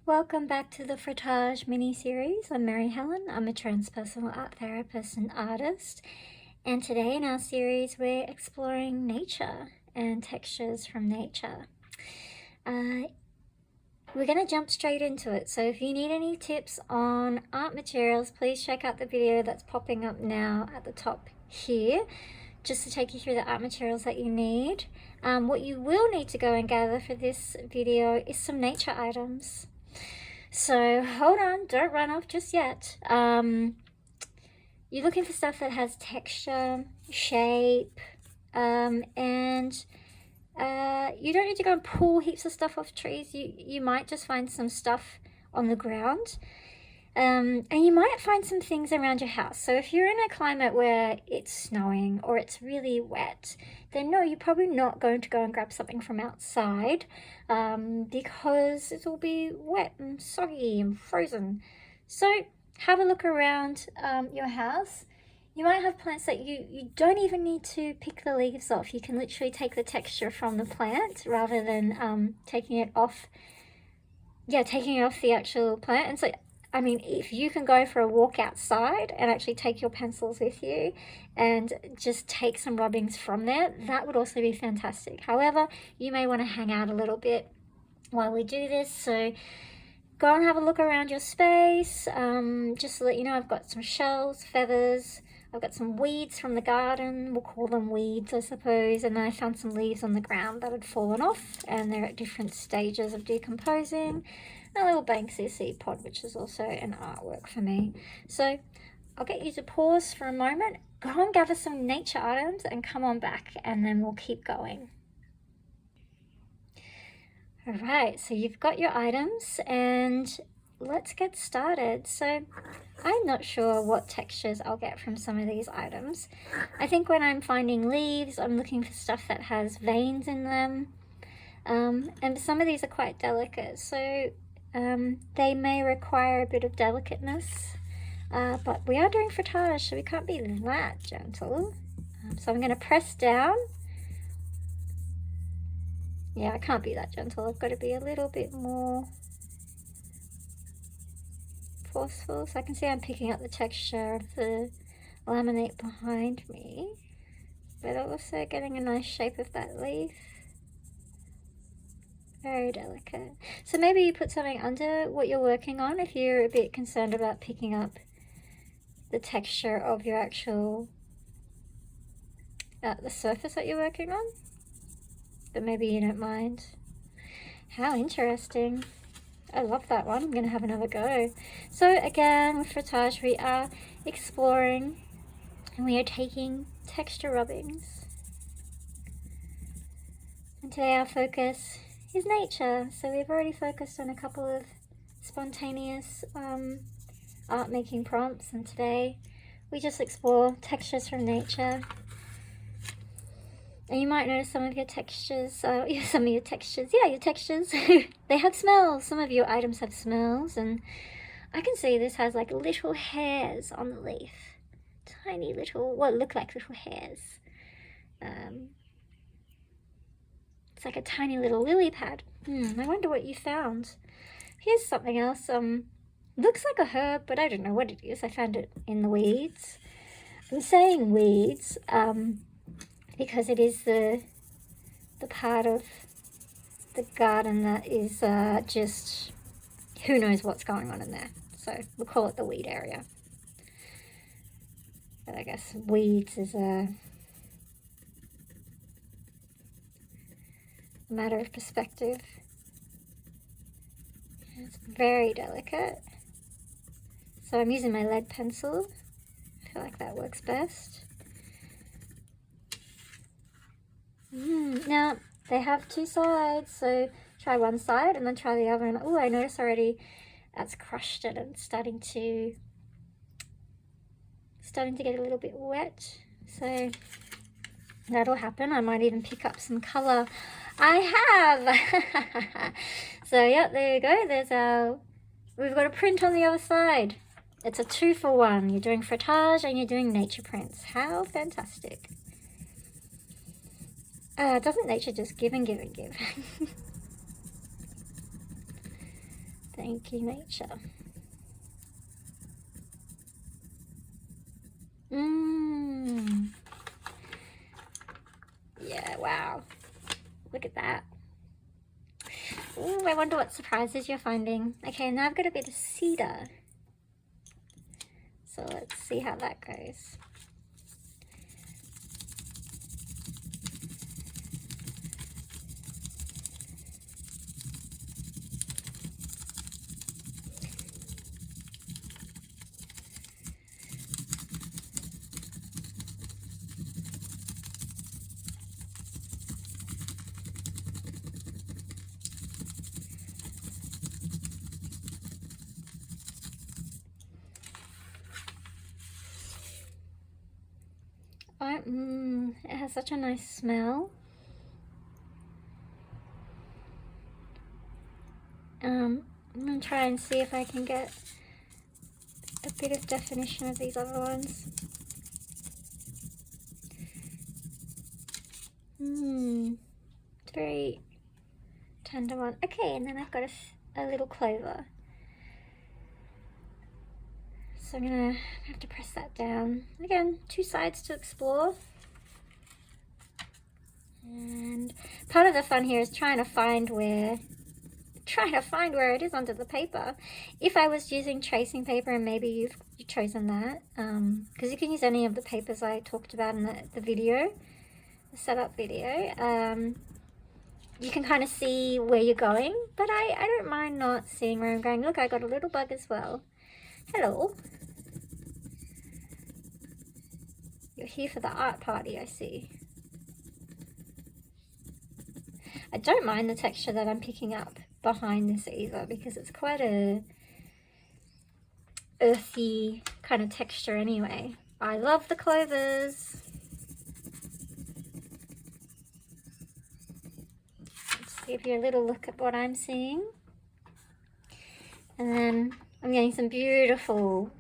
Welcome back to the Frottage mini-series. I'm Mary Helen. I'm a transpersonal art therapist and artist. And today in our series, we're exploring nature and textures from nature. We're going to jump straight into it. So if you need any tips on art materials, please check out the video that's popping up now at the top here, just to take you through the art materials that you need. What you will need to go and gather for this video is some nature items. So hold on, don't run off just yet. You're looking for stuff that has texture, shape, and you don't need to go and pull heaps of stuff off trees. You might just find some stuff on the ground. And you might find some things around your house. So if you're in a climate where it's snowing or it's really wet, then no, you're probably not going to go and grab something from outside because it will be wet and soggy and frozen. So have a look around your house. You might have plants that you don't even need to pick the leaves off. You can literally take the texture from the plant rather than taking it off the actual plant. And so I mean, if you can go for a walk outside and actually take your pencils with you and just take some rubbings from there, that would also be fantastic. However, you may want to hang out a little bit while we do this. So go and have a look around your space. Just to let you know, I've got some shells, feathers. I've got some weeds from the garden. We'll call them weeds, I suppose. And then I found some leaves on the ground that had fallen off, and they're at different stages of decomposing. A little Banksy seed pod, which is also an artwork for me. So I'll get you to pause for a moment, go and gather some nature items and come on back, and then we'll keep going. All right, so you've got your items and let's get started. So I'm not sure what textures I'll get from some of these items. I think when I'm finding leaves, I'm looking for stuff that has veins in them. And some of these are quite delicate, so they may require a bit of delicateness, but we are doing frottage, so we can't be that gentle. So I'm going to press down. Yeah, I can't be that gentle. I've got to be a little bit more forceful. So I can see I'm picking up the texture of the laminate behind me, but also getting a nice shape of that leaf. Very delicate. So maybe you put something under what you're working on if you're a bit concerned about picking up the texture of your actual the surface that you're working on, but maybe you don't mind. How interesting. I love that one. I'm gonna have another go. So again, with frottage, we are exploring and we are taking texture rubbings, and today our focus is nature. So we've already focused on a couple of spontaneous art making prompts, and today we just explore textures from nature. And you might notice some of your textures, your textures, they have smells. Some of your items have smells, and I can see this has like little hairs on the leaf. Tiny little, what look like little hairs. It's like a tiny little lily pad. I wonder what you found. Here's something else. Looks like a herb, but I don't know what it is. I found it in the weeds. I'm saying weeds because it is the part of the garden that is just who knows what's going on in there. So we'll call it the weed area. But I guess weeds is a matter of perspective. It's very delicate. So I'm using my lead pencil. I feel like that works best. Now, they have two sides, so try one side and then try the other. And oh, I notice already that's crushed it and starting to get a little bit wet. So that'll happen. I might even pick up some color. I have! So yeah, there you go. We've got a print on the other side. It's a 2-for-1. You're doing frottage and you're doing nature prints. How fantastic. Doesn't nature just give and give and give? Thank you, nature. Yeah, wow. Look at that. Ooh, I wonder what surprises you're finding. Okay, now I've got a bit of cedar. So let's see how that goes. It has such a nice smell. I'm gonna try and see if I can get a bit of definition of these other ones. It's a very tender one. Okay, and then I've got a little clover. So I'm gonna have to press that down. Again, two sides to explore. And part of the fun here is trying to find where it is under the paper. If I was using tracing paper, and maybe you've chosen that, because you can use any of the papers I talked about in the video, the setup video. You can kind of see where you're going, but I don't mind not seeing where I'm going. Look, I got a little bug as well. Hello. You're here for the art party, I see. I don't mind the texture that I'm picking up behind this either, because it's quite a earthy kind of texture anyway. I love the clovers. Let's give you a little look at what I'm seeing. And then I'm getting some beautiful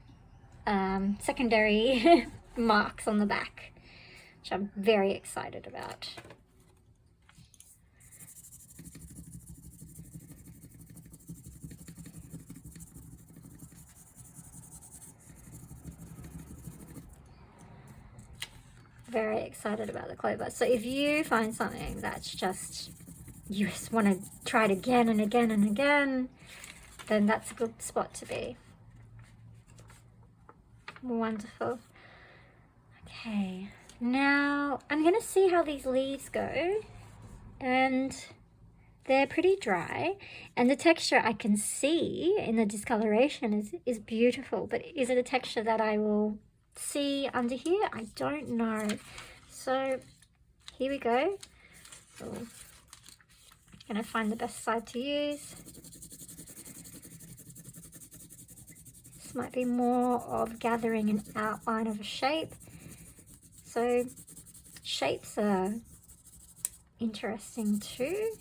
secondary marks on the back, which I'm very excited about. Very excited about the clover. So if you find something that's just, you just want to try it again and again and again, then that's a good spot to be. Wonderful. Okay, now I'm going to see how these leaves go, and they're pretty dry, and the texture I can see in the discoloration is beautiful, but is it a texture that I will see under here? I don't know. So here we go. So I'm going to find the best side to use. This might be more of gathering an outline of a shape. So shapes are interesting too.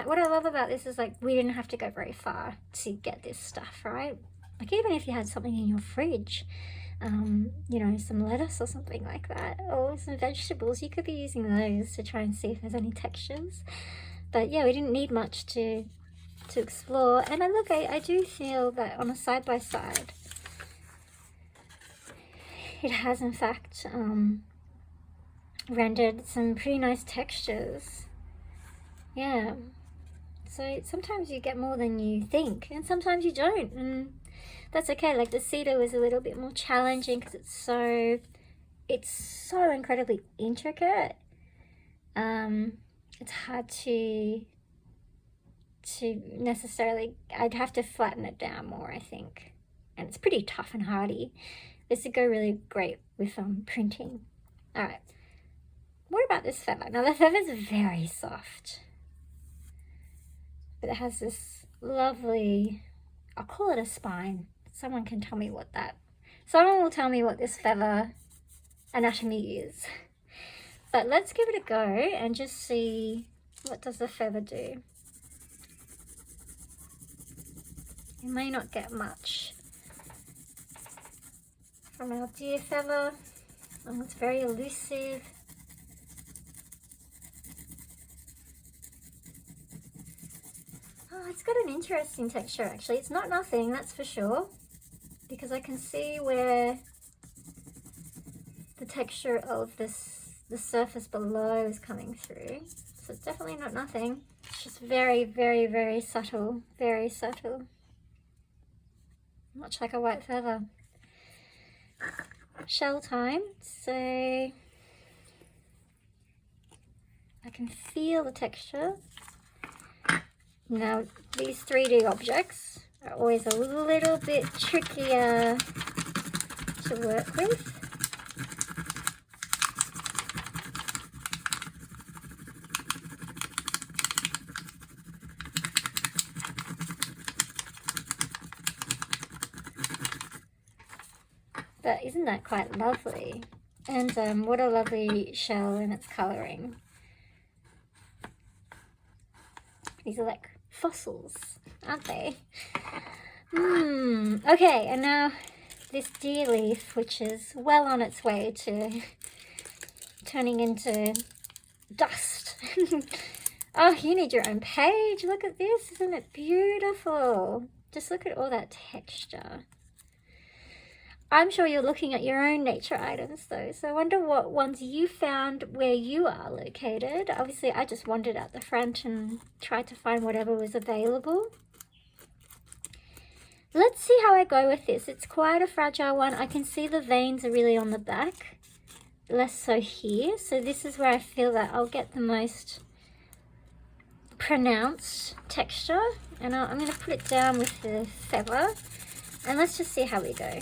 What I love about this is, like, we didn't have to go very far to get this stuff, right? Like, even if you had something in your fridge, you know, some lettuce or something like that, or some vegetables, you could be using those to try and see if there's any textures. But yeah, we didn't need much to explore. And I do feel that on a side-by-side, it has in fact rendered some pretty nice textures. Yeah, so sometimes you get more than you think, and sometimes you don't, and that's okay. Like the cedar was a little bit more challenging because it's so incredibly intricate. It's hard to necessarily, I'd have to flatten it down more, I think, and it's pretty tough and hardy. This would go really great with printing. All right, what about this feather? Now the feather's very soft, but it has this lovely, I'll call it a spine. Someone will tell me what this feather anatomy is. But let's give it a go and just see, what does the feather do? You may not get much from our deer feather. And it's very elusive. Oh, it's got an interesting texture actually. It's not nothing, that's for sure, because I can see where the texture of the surface below is coming through. So it's definitely not nothing. It's just very, very, very subtle. Very subtle. Much like a white feather. Shell time. So I can feel the texture. Now these 3D objects are always a little bit trickier to work with. But isn't that quite lovely? And what a lovely shell in its colouring. These are like fossils, aren't they? Okay, and now this deer leaf, which is well on its way to turning into dust. Oh, you need your own page. Look at this. Isn't it beautiful? Just look at all that texture. I'm sure you're looking at your own nature items though, so I wonder what ones you found where you are located. Obviously, I just wandered out the front and tried to find whatever was available. Let's see how I go with this. It's quite a fragile one. I can see the veins are really on the back, less so here. So this is where I feel that I'll get the most pronounced texture. And I'm going to put it down with the feather. And let's just see how we go.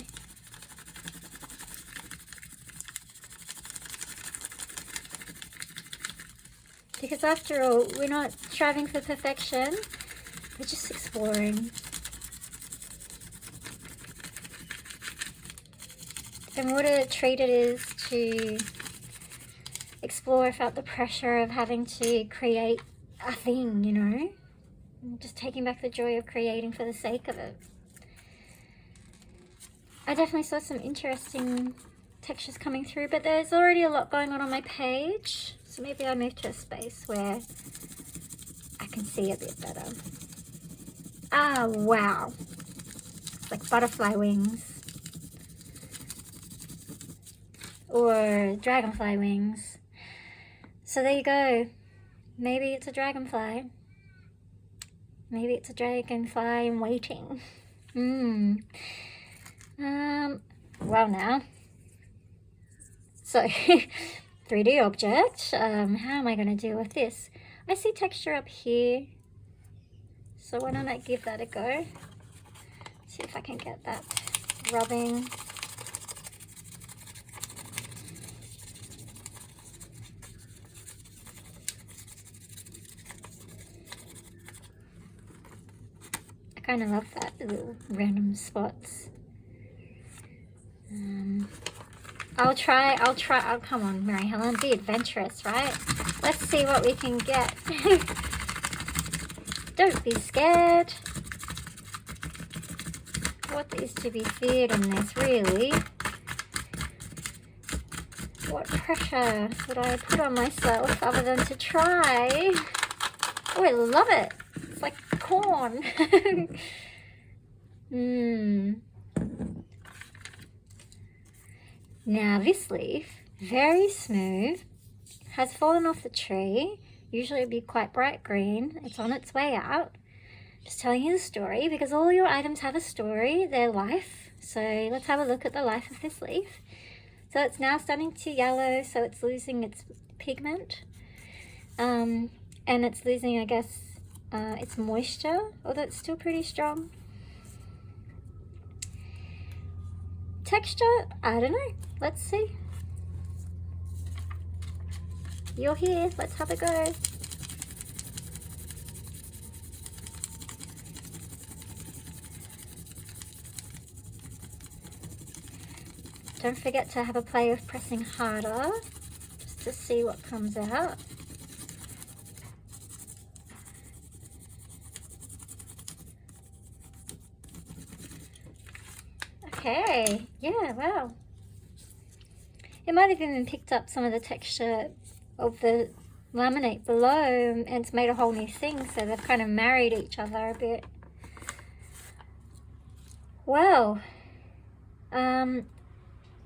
Because after all, we're not striving for perfection, we're just exploring. And what a treat it is to explore without the pressure of having to create a thing, you know? And just taking back the joy of creating for the sake of it. I definitely saw some interesting textures coming through, but there's already a lot going on my page. So maybe I move to a space where I can see a bit better. Ah, wow. It's like butterfly wings. Or dragonfly wings. So there you go. Maybe it's a dragonfly. Maybe it's a dragonfly in waiting. Well now. So 3D object, how am I going to deal with this? I see texture up here, so why don't I give that a go? See if I can get that rubbing. I kind of love that, little random spots. I'll try, oh, come on, Mary Helen, be adventurous, right? Let's see what we can get. Don't be scared. What is to be feared in this, really? What pressure would I put on myself other than to try? Oh, I love it. It's like corn. Now this leaf, very smooth, has fallen off the tree. Usually it'd be quite bright green. It's on its way out. Just telling you the story, because all your items have a story, their life. So let's have a look at the life of this leaf. So it's now starting to yellow, so it's losing its pigment. And it's losing, I guess, its moisture, although it's still pretty strong. Texture, I don't know. Let's see. You're here. Let's have a go. Don't forget to have a play with pressing harder, just to see what comes out. Okay, yeah, wow. It might have even picked up some of the texture of the laminate below, and it's made a whole new thing, so they've kind of married each other a bit. Well,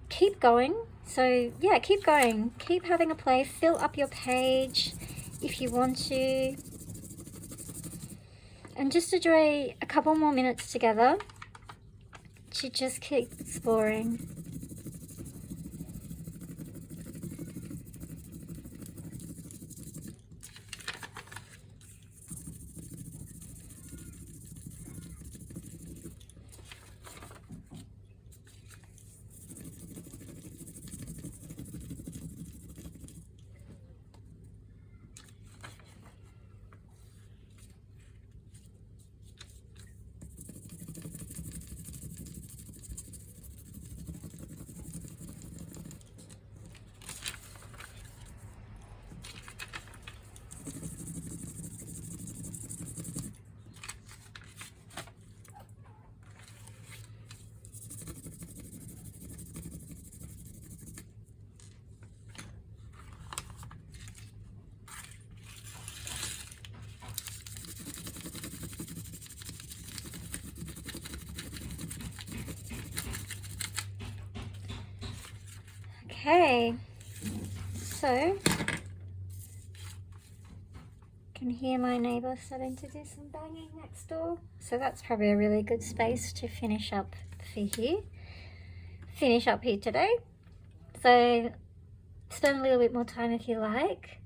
keep going. So yeah, keep going, keep having a play, fill up your page if you want to, and just enjoy a couple more minutes together to just keep exploring. Okay, so can hear my neighbour starting to do some banging next door, so that's probably a really good space to finish up here today. So spend a little bit more time if you like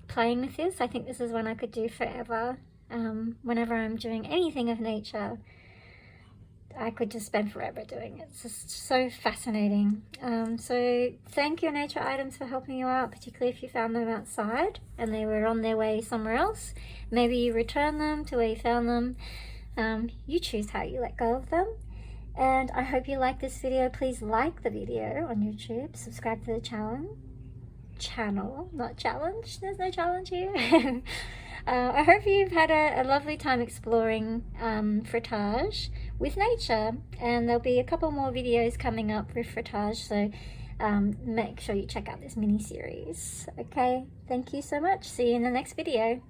playing with this. I think this is one I could do forever. Whenever I'm doing anything of nature, I could just spend forever doing it. It's just so fascinating. So thank your nature items for helping you out, particularly if you found them outside and they were on their way somewhere else. Maybe you return them to where you found them. You choose how you let go of them. And I hope you like this video. Please like the video on YouTube. Subscribe to the channel, not challenge. There's no challenge here. I hope you've had a lovely time exploring frottage with nature, and there'll be a couple more videos coming up with frottage, so make sure you check out this mini series. Okay, thank you so much. See you in the next video.